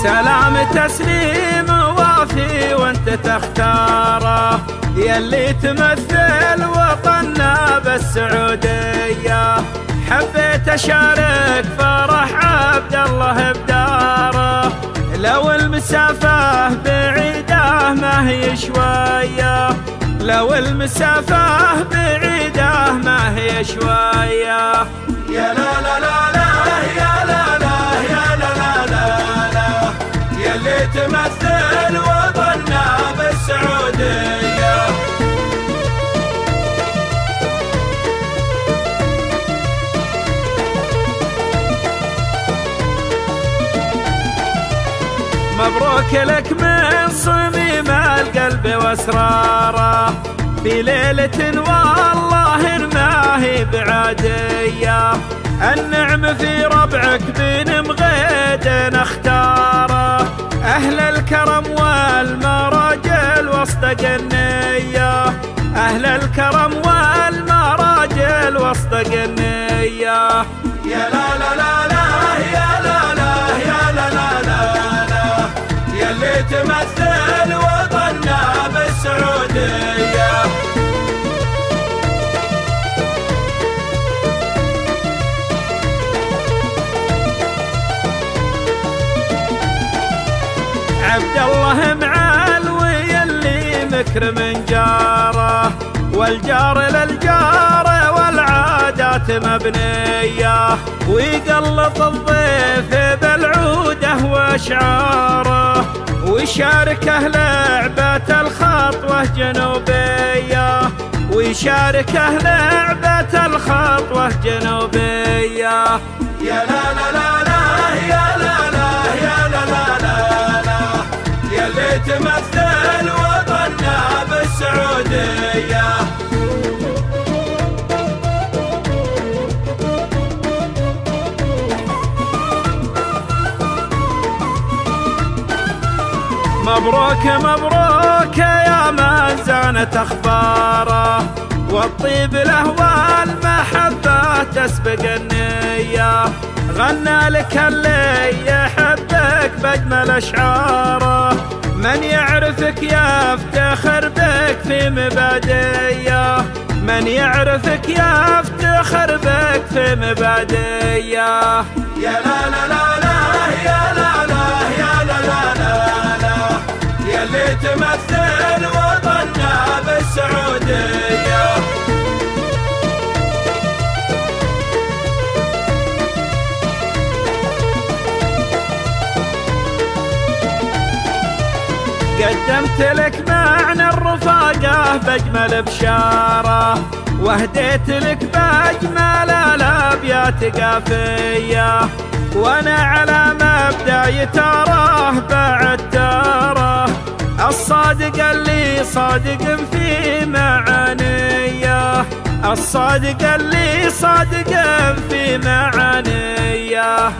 سلام تسليم وافي وانت تختاره، يلي تمثل وطننا بالسعودية. حبيت اشارك فرح عبد الله بداره، لو المسافة بعيدة ما هي شوية، لو المسافة بعيدة ما هي شوية. يا لا لا لا لا يا لا لا يا لا لا لا لا، يلي تمثل وطننا بالسعودية. مبروك لك من صميم القلب واسراره، في ليلة والله ما هي بعادية. النعم في ربعك بن مغيد اختاره، أهل الكرم والمراجل وسط النية، أهل الكرم والمراجل وسط النية. يا لا لا لا لا يا لا لا يا لا لا لا لا، يلي تمثل وطننا بالسعودية. عبد الله معلوي اللي مكرم جاره، والجار للجار والعادات مبنية، ويقلط الضيف بالعوده واشعاره، ويشاركه لعبة الخطوة جنوبية، ويشاركه لعبة الخطوة جنوبية. يا لا لا لا لا يا لا لا يا لا لا لا لا، يلي تمثل وطننا بالسعودية. مبروك مبروك يا من زانت اخباره، والطيب له والمحبة تسبق النية. غنى لك اللي يحبك باجمل اشعاره، من يعرفك يفتخر بك في مبادئه، من يعرفك يفتخر بك في مبادئه. يا لا لا لا لا يا لا لا يا لا لا لا لا، يلي تمثل وطننا بالسعودية. قدمت لك معنى الرفاقة باجمل بشارة، وهديت لك باجمل الابيات قافية، وانا على مبدا يتراه بعد تراه، الصادق اللي صادق في معانيه، الصادق اللي صادق في معانيه.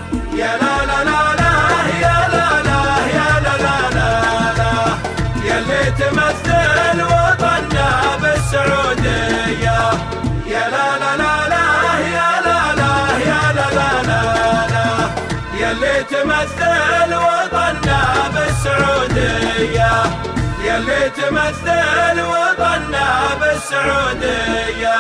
يا لا لا لا لا يا لا لا يا لا لا لا لا، يلي تمثل وطننا بالسعودية. يا لا لا لا لا يا لا لا يا لا لا لا لا، يلي تمثل وطننا بالسعودية، يلي تمثل وطننا بالسعودية.